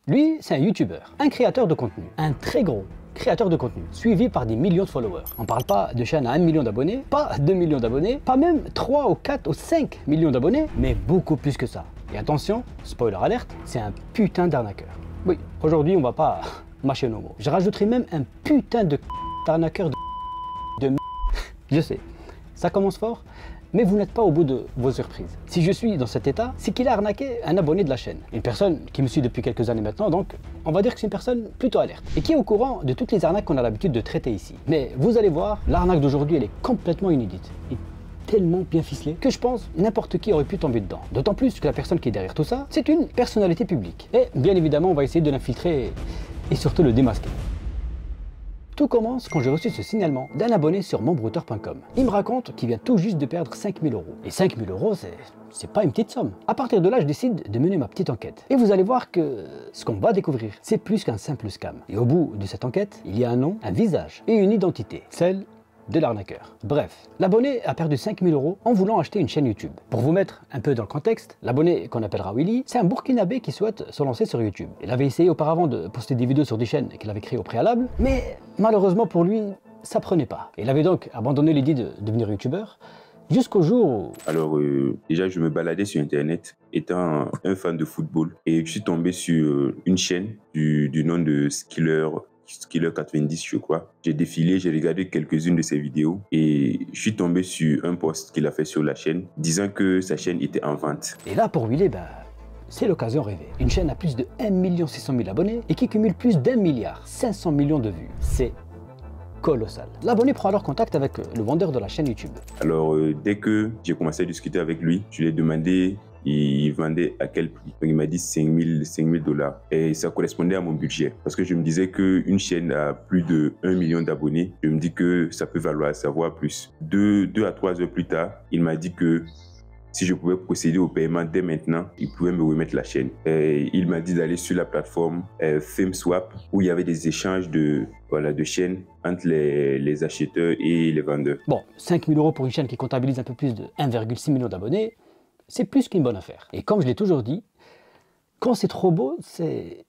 Lui, c'est un YouTuber, un créateur de contenu, un très gros créateur de contenu, suivi par des millions de followers. On parle pas de chaîne à 1 million d'abonnés, pas 2 millions d'abonnés, pas même 3 ou 4 ou 5 millions d'abonnés, mais beaucoup plus que ça. Et attention, spoiler alerte, c'est un putain d'arnaqueur. Oui, aujourd'hui on va pas mâcher nos mots. Je rajouterai même un putain d'arnaqueur de Je sais, ça commence fort, mais vous n'êtes pas au bout de vos surprises. Si je suis dans cet état, c'est qu'il a arnaqué un abonné de la chaîne. Une personne qui me suit depuis quelques années maintenant, donc on va dire que c'est une personne plutôt alerte. Et qui est au courant de toutes les arnaques qu'on a l'habitude de traiter ici. Mais vous allez voir, l'arnaque d'aujourd'hui, elle est complètement inédite. Et tellement bien ficelée que je pense n'importe qui aurait pu tomber dedans. D'autant plus que la personne qui est derrière tout ça, c'est une personnalité publique. Et bien évidemment, on va essayer de l'infiltrer et surtout le démasquer. Tout commence quand j'ai reçu ce signalement d'un abonné sur membrouteur.com. Il me raconte qu'il vient tout juste de perdre 5 000 €. Et 5 000 €, c'est pas une petite somme. À partir de là, je décide de mener ma petite enquête. Et vous allez voir que ce qu'on va découvrir, c'est plus qu'un simple scam. Et au bout de cette enquête, il y a un nom, un visage et une identité. Celle de l'arnaqueur. Bref, l'abonné a perdu 5 000 € en voulant acheter une chaîne YouTube. Pour vous mettre un peu dans le contexte, l'abonné qu'on appellera Willy, c'est un Burkinabé qui souhaite se lancer sur YouTube. Il avait essayé auparavant de poster des vidéos sur des chaînes qu'il avait créées au préalable, mais malheureusement pour lui, ça prenait pas. Il avait donc abandonné l'idée de devenir YouTubeur jusqu'au jour où... Alors déjà je me baladais sur internet étant un fan de football et je suis tombé sur une chaîne du nom de Skiller 90 je crois. J'ai défilé, j'ai regardé quelques-unes de ses vidéos et je suis tombé sur un post qu'il a fait sur la chaîne disant que sa chaîne était en vente. Et là pour Willy, c'est l'occasion rêvée. Une chaîne à plus de 1 600 000 abonnés et qui cumule plus d'1 500 000 000 de vues. C'est colossal. L'abonné prend alors contact avec le vendeur de la chaîne YouTube. Alors dès que j'ai commencé à discuter avec lui, je lui ai demandé il vendait à quel prix. Donc il m'a dit 5 000 $. Et ça correspondait à mon budget. Parce que je me disais qu'une chaîne à plus de 1 million d'abonnés, je me dis que ça peut valoir savoir plus. 2 à 3 heures plus tard, il m'a dit que si je pouvais procéder au paiement dès maintenant, il pouvait me remettre la chaîne. Et il m'a dit d'aller sur la plateforme FameSwap où il y avait des échanges de chaînes entre les acheteurs et les vendeurs. Bon, 5 000 € pour une chaîne qui comptabilise un peu plus de 1,6 million d'abonnés, c'est plus qu'une bonne affaire. Et comme je l'ai toujours dit, quand c'est trop beau, c'est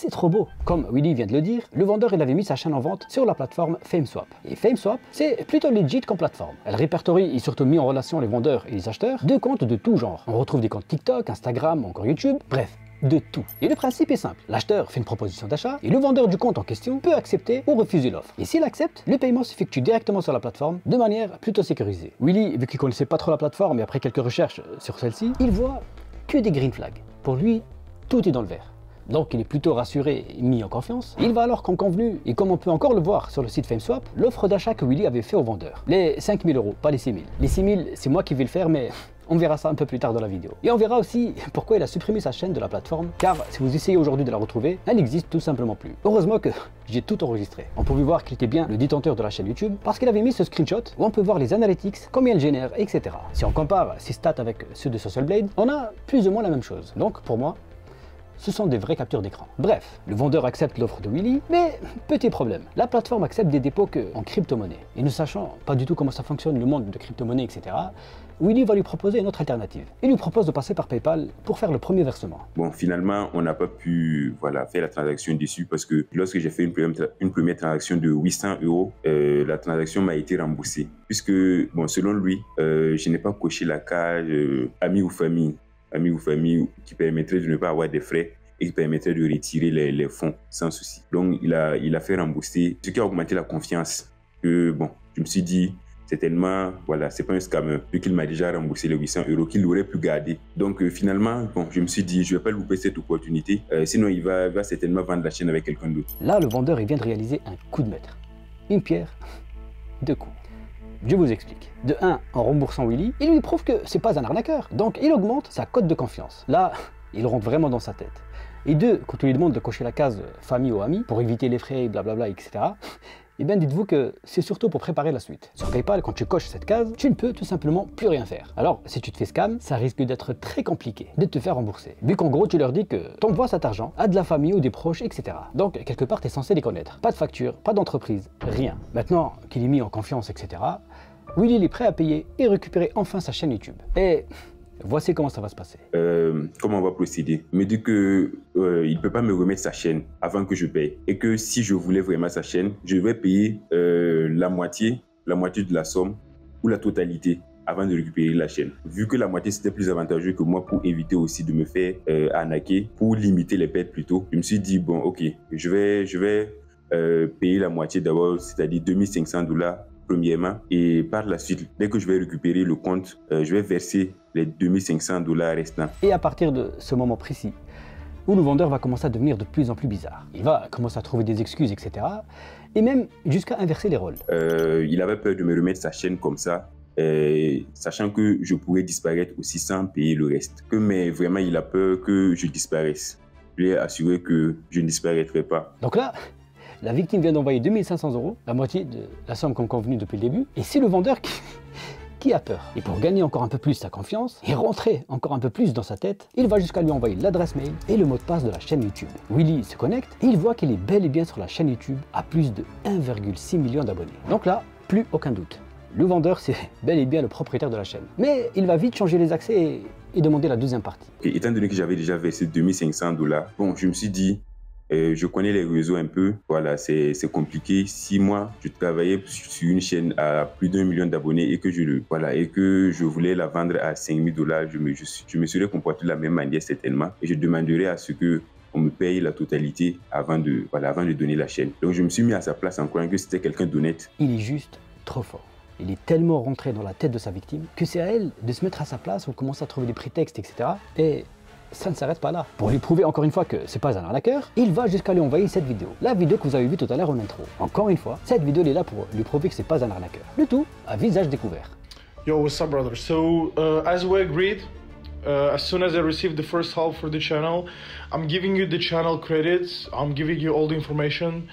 trop beau. Comme Willy vient de le dire, le vendeur il avait mis sa chaîne en vente sur la plateforme FameSwap. Et FameSwap, c'est plutôt legit comme plateforme. Elle répertorie et surtout mis en relation les vendeurs et les acheteurs de comptes de tout genre. On retrouve des comptes TikTok, Instagram, encore YouTube, bref, de tout. Et le principe est simple. L'acheteur fait une proposition d'achat et le vendeur du compte en question peut accepter ou refuser l'offre. Et s'il accepte, le paiement s'effectue directement sur la plateforme de manière plutôt sécurisée. Willy, vu qu'il connaissait pas trop la plateforme et après quelques recherches sur celle-ci, il voit que des green flags. Pour lui, tout est dans le vert. Donc il est plutôt rassuré et mis en confiance. Il va alors comme convenu, et comme on peut encore le voir sur le site FameSwap, l'offre d'achat que Willy avait fait au vendeur. Les 5 000 €, pas les 6 000. Les 6 000, c'est moi qui vais le faire, mais on verra ça un peu plus tard dans la vidéo. Et on verra aussi pourquoi il a supprimé sa chaîne de la plateforme, car si vous essayez aujourd'hui de la retrouver, elle n'existe tout simplement plus. Heureusement que j'ai tout enregistré. On pouvait voir qu'il était bien le détenteur de la chaîne YouTube, parce qu'il avait mis ce screenshot où on peut voir les analytics, combien elle génère, etc. Si on compare ses stats avec ceux de Social Blade, on a plus ou moins la même chose. Donc pour moi, ce sont des vraies captures d'écran. Bref, le vendeur accepte l'offre de Willy, mais petit problème, la plateforme accepte des dépôts en crypto-monnaie. Et ne sachant pas du tout comment ça fonctionne, le monde de crypto-monnaie, etc., Willy va lui proposer une autre alternative. Il lui propose de passer par PayPal pour faire le premier versement. Bon, finalement, on n'a pas pu faire la transaction dessus parce que lorsque j'ai fait une première transaction de 800 €, la transaction m'a été remboursée. Puisque, bon, selon lui, je n'ai pas coché la case amis ou famille qui permettrait de ne pas avoir des frais et qui permettrait de retirer les fonds sans souci. Donc, il a fait rembourser, ce qui a augmenté la confiance. Bon, je me suis dit, certainement, c'est pas un scammer, vu qu'il m'a déjà remboursé les 800 € qu'il aurait pu garder. Donc, finalement, bon, je me suis dit, je vais pas louper cette opportunité, sinon il va certainement vendre la chaîne avec quelqu'un d'autre. Là, le vendeur, il vient de réaliser un coup de maître. Une pierre, deux coups. Je vous explique. De 1, en remboursant Willy, il lui prouve que c'est pas un arnaqueur. Donc il augmente sa cote de confiance. Là, il rentre vraiment dans sa tête. Et 2, quand on lui demande de cocher la case famille ou amis pour éviter les frais, blablabla, etc., eh bien dites-vous que c'est surtout pour préparer la suite. Sur PayPal, quand tu coches cette case, tu ne peux tout simplement plus rien faire. Alors, si tu te fais scam, ça risque d'être très compliqué de te faire rembourser. Vu qu'en gros, tu leur dis que t'envoies cet argent à de la famille ou des proches, etc. Donc, quelque part, tu es censé les connaître. Pas de facture, pas d'entreprise, rien. Maintenant qu'il est mis en confiance, etc., Willy est prêt à payer et récupérer enfin sa chaîne YouTube. Et Voici comment ça va se passer. Comment on va procéder? Il me dit que il ne peut pas me remettre sa chaîne avant que je paye. Et que si je voulais vraiment sa chaîne, je vais payer la moitié de la somme ou la totalité avant de récupérer la chaîne. Vu que la moitié c'était plus avantageux que moi pour éviter aussi de me faire arnaquer, pour limiter les pertes plutôt, je me suis dit bon ok, je vais payer la moitié d'abord, c'est-à-dire $2500 premièrement, et par la suite, dès que je vais récupérer le compte, je vais verser les $2500 restants. Et à partir de ce moment précis, où le vendeur va commencer à devenir de plus en plus bizarre. Il va commencer à trouver des excuses, etc. Et même jusqu'à inverser les rôles. Il avait peur de me remettre sa chaîne comme ça, sachant que je pourrais disparaître aussi sans payer le reste. Mais vraiment, il a peur que je disparaisse. Je lui ai assuré que je ne disparaîtrai pas. Donc là, la victime vient d'envoyer 2500 €, la moitié de la somme comme convenu depuis le début. Et c'est le vendeur qui a peur. Et pour gagner encore un peu plus sa confiance et rentrer encore un peu plus dans sa tête, il va jusqu'à lui envoyer l'adresse mail et le mot de passe de la chaîne YouTube. Willy se connecte et il voit qu'il est bel et bien sur la chaîne YouTube à plus de 1,6 million d'abonnés. Donc là, plus aucun doute. Le vendeur, c'est bel et bien le propriétaire de la chaîne. Mais il va vite changer les accès et demander la deuxième partie. Et étant donné que j'avais déjà versé $2500, bon, je me suis dit, je connais les réseaux un peu, voilà, c'est compliqué. Si moi, je travaillais sur une chaîne à plus d'1 million d'abonnés et que je voulais la vendre à $5000, je me serais comporté de la même manière certainement. Et je demanderais à ce que on me paye la totalité avant de donner la chaîne. Donc je me suis mis à sa place en croyant que c'était quelqu'un d'honnête. Il est juste trop fort. Il est tellement rentré dans la tête de sa victime que c'est à elle de se mettre à sa place ou commencer à trouver des prétextes, etc. Et ça ne s'arrête pas là. Pour lui prouver encore une fois que c'est pas un arnaqueur, il va jusqu'à lui envoyer cette vidéo. La vidéo que vous avez vue tout à l'heure en intro. Encore une fois, cette vidéo elle est là pour lui prouver que c'est pas un arnaqueur. Le tout à visage découvert. Yo, what's up, brother? So, as we agreed, as soon as I received the first half for the channel, I'm giving you the channel credits, I'm giving you all the information.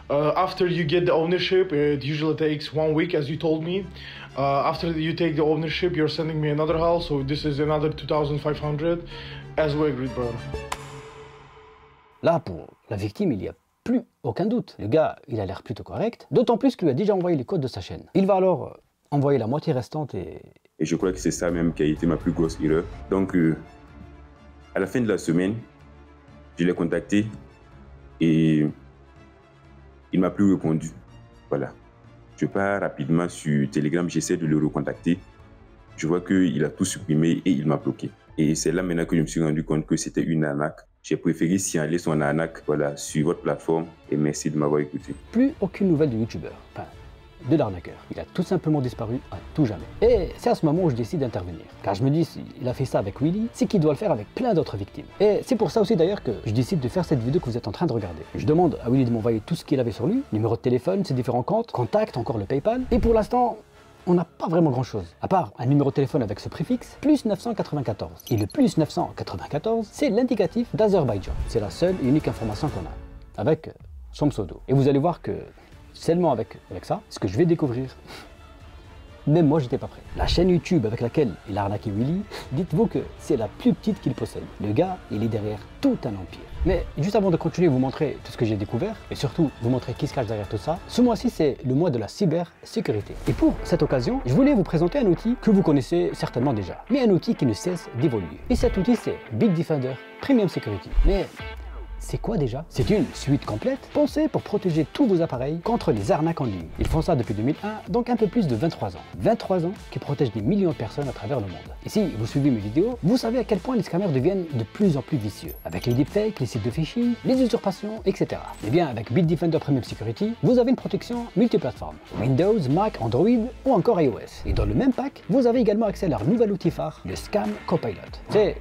After you get the ownership, it usually takes 1 week, as you told me. After you take the ownership, you're sending me another half, so this is another 2,500, as we agreed, brother. Là, pour la victime, il n'y a plus aucun doute. Le gars, il a l'air plutôt correct, d'autant plus qu'il lui a déjà envoyé les codes de sa chaîne. Il va alors envoyer la moitié restante et je crois que c'est ça même qui a été ma plus grosse erreur. Donc, à la fin de la semaine, je l'ai contacté et il m'a plus répondu. Voilà. Je pars rapidement sur Telegram, j'essaie de le recontacter. Je vois qu'il a tout supprimé et il m'a bloqué. Et c'est là maintenant que je me suis rendu compte que c'était une arnaque. J'ai préféré signaler son arnaque, voilà, sur votre plateforme et merci de m'avoir écouté. Plus aucune nouvelle du youtubeur, enfin, de l'arnaqueur. Il a tout simplement disparu à tout jamais. Et c'est à ce moment où je décide d'intervenir. Car je me dis, s'il a fait ça avec Willy, c'est qu'il doit le faire avec plein d'autres victimes. Et c'est pour ça aussi d'ailleurs que je décide de faire cette vidéo que vous êtes en train de regarder. Je demande à Willy de m'envoyer tout ce qu'il avait sur lui, numéro de téléphone, ses différents comptes, contacts, encore le PayPal. Et pour l'instant, on n'a pas vraiment grand chose, à part un numéro de téléphone avec ce préfixe, plus 994. Et le plus 994, c'est l'indicatif d'Azerbaïdjan. C'est la seule et unique information qu'on a, avec son pseudo. Et vous allez voir que seulement avec ça, ce que je vais découvrir, même moi j'étais pas prêt. La chaîne YouTube avec laquelle il a arnaqué Willy, dites-vous que c'est la plus petite qu'il possède. Le gars, il est derrière tout un empire. Mais juste avant de continuer, vous montrer tout ce que j'ai découvert, et surtout vous montrer qui se cache derrière tout ça, ce mois-ci c'est le mois de la cybersécurité. Et pour cette occasion, je voulais vous présenter un outil que vous connaissez certainement déjà, mais un outil qui ne cesse d'évoluer. Et cet outil c'est Bitdefender Premium Security. Mais c'est quoi déjà? C'est une suite complète pensée pour protéger tous vos appareils contre les arnaques en ligne. Ils font ça depuis 2001, donc un peu plus de 23 ans. 23 ans qui protègent des millions de personnes à travers le monde. Et si vous suivez mes vidéos, vous savez à quel point les scammers deviennent de plus en plus vicieux. Avec les deepfakes, les sites de phishing, les usurpations, etc. Et bien avec Bitdefender Premium Security, vous avez une protection multiplateforme. Windows, Mac, Android ou encore iOS. Et dans le même pack, vous avez également accès à leur nouvel outil phare, le Scam Copilot. C'est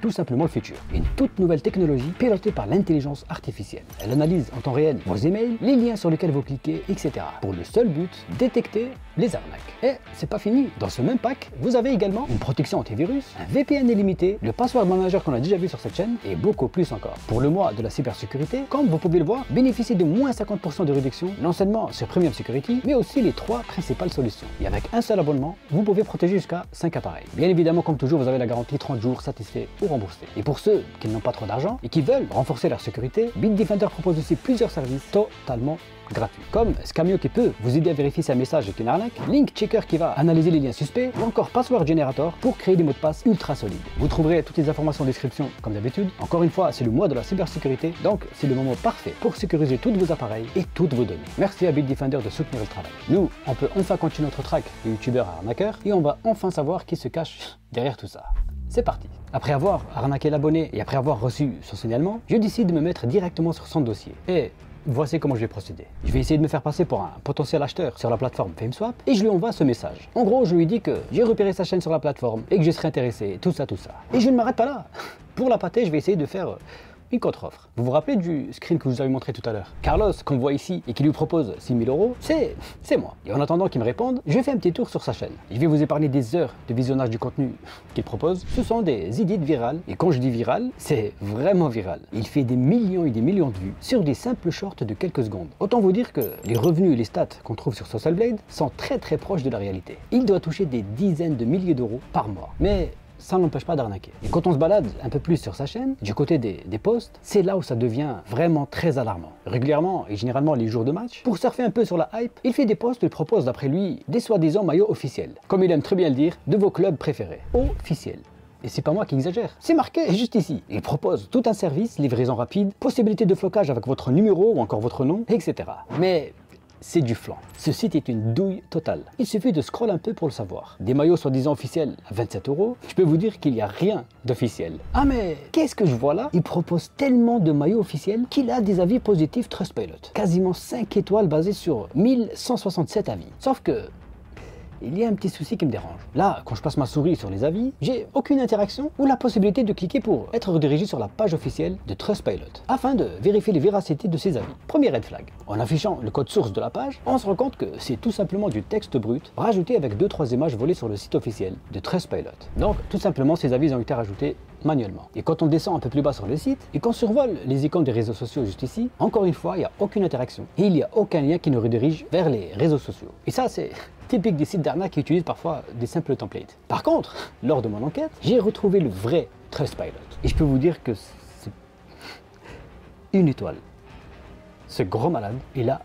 tout simplement le futur. Une toute nouvelle technologie pilotée par l'intelligence artificielle. Elle analyse en temps réel vos emails, les liens sur lesquels vous cliquez, etc. Pour le seul but, détecter les arnaques. Et c'est pas fini. Dans ce même pack, vous avez également une protection antivirus, un VPN illimité, le password manager qu'on a déjà vu sur cette chaîne et beaucoup plus encore. Pour le mois de la cybersécurité, comme vous pouvez le voir, bénéficiez de moins 50% de réduction, non seulement sur Premium Security, mais aussi les 3 principales solutions. Et avec un seul abonnement, vous pouvez protéger jusqu'à 5 appareils. Bien évidemment, comme toujours, vous avez la garantie 30 jours satisfait ou remboursé. Et pour ceux qui n'ont pas trop d'argent et qui veulent renforcer leur sécurité, Bitdefender propose aussi plusieurs services totalement gratuits. Comme Scamio qui peut vous aider à vérifier si un message est une arnaque, d'arnaque, link checker qui va analyser les liens suspects, ou encore password generator pour créer des mots de passe ultra solides. Vous trouverez toutes les informations en description comme d'habitude. Encore une fois, c'est le mois de la cybersécurité, donc c'est le moment parfait pour sécuriser tous vos appareils et toutes vos données. Merci à Bitdefender de soutenir le travail. Nous, on peut enfin continuer notre track de youtubeurs à arnaqueurs et on va enfin savoir qui se cache derrière tout ça. C'est parti. Après avoir arnaqué l'abonné et après avoir reçu son signalement, je décide de me mettre directement sur son dossier. Et voici comment je vais procéder. Je vais essayer de me faire passer pour un potentiel acheteur sur la plateforme FameSwap et je lui envoie ce message. En gros, je lui dis que j'ai repéré sa chaîne sur la plateforme et que je serai intéressé, tout ça. Et je ne m'arrête pas là. Pour la pâter, je vais essayer de faire une contre-offre. Vous vous rappelez du screen que je vous avais montré tout à l'heure? Carlos, qu'on voit ici et qui lui propose 6 000 €, c'est moi. Et en attendant qu'il me réponde, je fais un petit tour sur sa chaîne. Je vais vous épargner des heures de visionnage du contenu qu'il propose. Ce sont des edits virales. Et quand je dis viral, c'est vraiment viral. Il fait des millions et des millions de vues sur des simples shorts de quelques secondes. Autant vous dire que les revenus et les stats qu'on trouve sur Social Blade sont très proches de la réalité. Il doit toucher des dizaines de milliers d'euros par mois. Mais ça n'empêche pas d'arnaquer. Et quand on se balade un peu plus sur sa chaîne, du côté des posts, c'est là où ça devient vraiment très alarmant. Régulièrement et généralement les jours de match, pour surfer un peu sur la hype, il fait des posts où il propose d'après lui des soi-disant maillots officiels. Comme il aime très bien le dire, de vos clubs préférés. Officiels. Et c'est pas moi qui exagère, c'est marqué juste ici. Il propose tout un service, livraison rapide, possibilité de flocage avec votre numéro ou encore votre nom, etc. Mais c'est du flan. Ce site est une douille totale. Il suffit de scroller un peu pour le savoir. Des maillots soi-disant officiels à 27 €, je peux vous dire qu'il n'y a rien d'officiel. Ah mais qu'est-ce que je vois là? Il propose tellement de maillots officiels qu'il a des avis positifs Trustpilot. Quasiment 5 étoiles basées sur 1167 avis. Sauf que il y a un petit souci qui me dérange. Là, quand je passe ma souris sur les avis, j'ai aucune interaction ou la possibilité de cliquer pour être redirigé sur la page officielle de Trustpilot afin de vérifier les véracités de ces avis. Premier red flag. En affichant le code source de la page, on se rend compte que c'est tout simplement du texte brut rajouté avec 2-3 images volées sur le site officiel de Trustpilot. Donc, tout simplement, ces avis ont été rajoutés manuellement. Et quand on descend un peu plus bas sur le site et qu'on survole les icônes des réseaux sociaux juste ici, encore une fois, il n'y a aucune interaction et il n'y a aucun lien qui nous redirige vers les réseaux sociaux. Et ça, c'est typique des sites d'arnaque qui utilisent parfois des simples templates. Par contre, lors de mon enquête, j'ai retrouvé le vrai Trustpilot. Et je peux vous dire que c'est une étoile. Ce gros malade, il a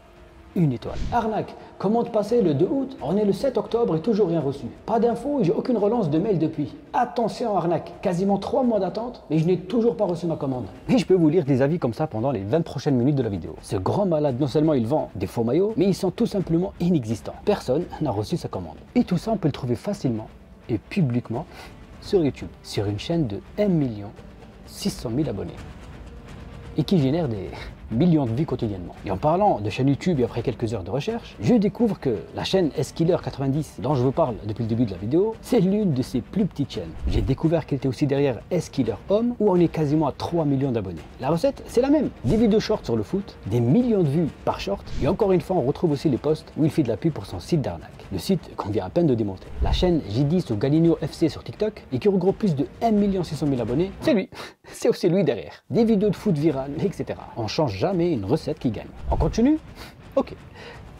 une étoile. Arnaque, commande passée le 2 août, on est le 7 octobre et toujours rien reçu. Pas d'infos et j'ai aucune relance de mail depuis. Attention arnaque, quasiment 3 mois d'attente, mais je n'ai toujours pas reçu ma commande. Et je peux vous lire des avis comme ça pendant les 20 prochaines minutes de la vidéo. Ce grand malade, non seulement il vend des faux maillots, mais ils sont tout simplement inexistants. Personne n'a reçu sa commande. Et tout ça, on peut le trouver facilement et publiquement sur YouTube, sur une chaîne de 1 600 000 abonnés et qui génère des millions de vues quotidiennement. Et en parlant de chaîne YouTube et après quelques heures de recherche, je découvre que la chaîne Skiller90 dont je vous parle depuis le début de la vidéo, c'est l'une de ses plus petites chaînes. J'ai découvert qu'elle était aussi derrière Skiller Home où on est quasiment à 3 millions d'abonnés. La recette, c'est la même. Des vidéos short sur le foot, des millions de vues par short et encore une fois, on retrouve aussi les posts où il fait de la pub pour son site d'arnaque. Le site qu'on vient à peine de démonter. La chaîne J10 ou Galinho FC sur TikTok et qui regroupe plus de 1 600 000 abonnés, c'est lui. C'est aussi lui derrière. Des vidéos de foot virales, etc. On change jamais une recette qui gagne. On continue? Ok.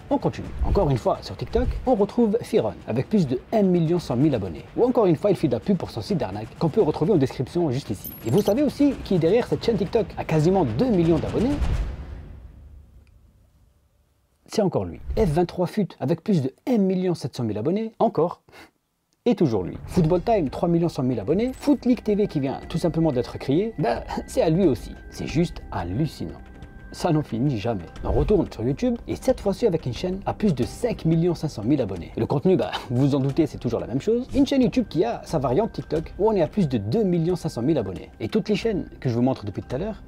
On continue. Encore une fois, sur TikTok, on retrouve Firon, avec plus de 1 100 000 abonnés. Ou encore une fois, il fait de la pub pour son site d'arnaque, qu'on peut retrouver en description juste ici. Et vous savez aussi qui est derrière cette chaîne TikTok, à quasiment 2 millions d'abonnés? C'est encore lui. F23 FUT, avec plus de 1 700 000 abonnés, encore. Et toujours lui. Football Time, 3 100 000 abonnés. Foot League TV qui vient tout simplement d'être créé, ben, c'est à lui aussi. C'est juste hallucinant. Ça n'en finit jamais. On retourne sur YouTube et cette fois-ci avec une chaîne à plus de 5 500 000 abonnés. Et le contenu, bah, vous vous en doutez, c'est toujours la même chose. Une chaîne YouTube qui a sa variante TikTok où on est à plus de 2 500 000 abonnés. Et toutes les chaînes que je vous montre depuis tout à l'heure,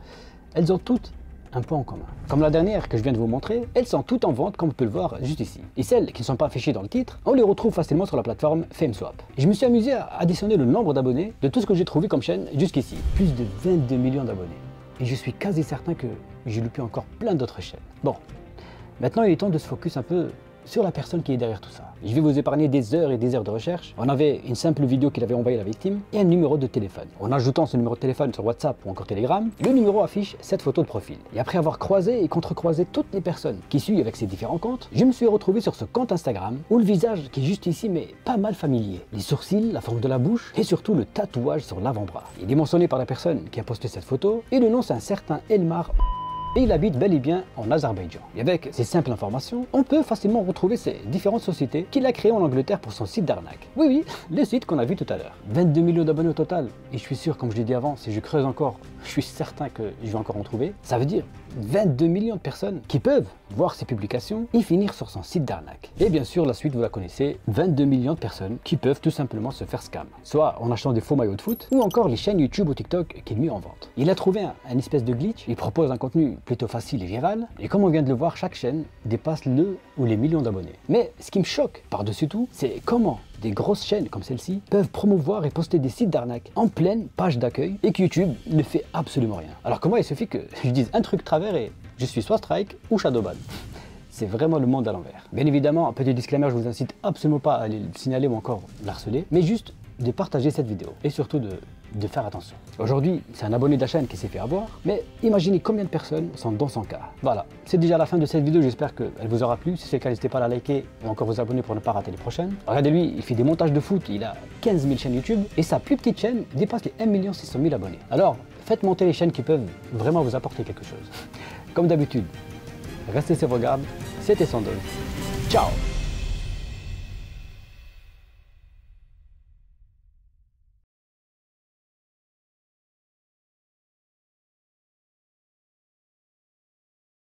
elles ont toutes un point en commun. Comme la dernière que je viens de vous montrer, elles sont toutes en vente comme vous pouvez le voir juste ici. Et celles qui ne sont pas affichées dans le titre, on les retrouve facilement sur la plateforme FameSwap. Et je me suis amusé à additionner le nombre d'abonnés de tout ce que j'ai trouvé comme chaîne jusqu'ici. Plus de 22 millions d'abonnés. Et je suis quasi certain que j'ai loupé encore plein d'autres chaînes. Bon, maintenant il est temps de se focus un peu sur la personne qui est derrière tout ça. Je vais vous épargner des heures et des heures de recherche. On avait une simple vidéo qu'il avait envoyée à la victime et un numéro de téléphone. En ajoutant ce numéro de téléphone sur WhatsApp ou encore Telegram, le numéro affiche cette photo de profil. Et après avoir croisé et contre-croisé toutes les personnes qui suivent avec ces différents comptes, je me suis retrouvé sur ce compte Instagram où le visage qui est juste ici mais pas mal familier. Les sourcils, la forme de la bouche et surtout le tatouage sur l'avant-bras. Il est mentionné par la personne qui a posté cette photo et le nom c'est un certain Elmar. et il habite bel et bien en Azerbaïdjan. Et avec ces simples informations, on peut facilement retrouver ces différentes sociétés qu'il a créées en Angleterre pour son site d'arnaque. Oui, oui, le site qu'on a vu tout à l'heure. 22 millions d'abonnés au total, et je suis sûr, comme je l'ai dit avant, si je creuse encore, je suis certain que je vais encore en trouver. Ça veut dire 22 millions de personnes qui peuvent voir ses publications et finir sur son site d'arnaque. Et bien sûr, la suite, vous la connaissez, 22 millions de personnes qui peuvent tout simplement se faire scam. Soit en achetant des faux maillots de foot, ou encore les chaînes YouTube ou TikTok qu'il met en vente. Il a trouvé un espèce de glitch, il propose un contenu plutôt facile et viral, et comme on vient de le voir, chaque chaîne dépasse le ou les millions d'abonnés. Mais ce qui me choque par-dessus tout, c'est comment des grosses chaînes comme celle-ci peuvent promouvoir et poster des sites d'arnaque en pleine page d'accueil et que YouTube ne fait absolument rien. Alors comment il suffit que je dise un truc de travers et je suis soit strike ou shadowban. C'est vraiment le monde à l'envers. Bien évidemment, un petit disclaimer, je vous incite absolument pas à aller le signaler ou encore l'harceler, mais juste de partager cette vidéo et surtout de faire attention. Aujourd'hui, c'est un abonné de la chaîne qui s'est fait avoir, mais imaginez combien de personnes sont dans son cas. Voilà, c'est déjà la fin de cette vidéo, j'espère qu'elle vous aura plu. Si c'est le cas, n'hésitez pas à la liker et encore vous abonner pour ne pas rater les prochaines. Regardez-lui, il fait des montages de foot, il a 15 000 chaînes YouTube et sa plus petite chaîne dépasse les 1 600 000 abonnés. Alors, faites monter les chaînes qui peuvent vraiment vous apporter quelque chose. Comme d'habitude, restez sur vos gardes, c'était Sandoz. Ciao!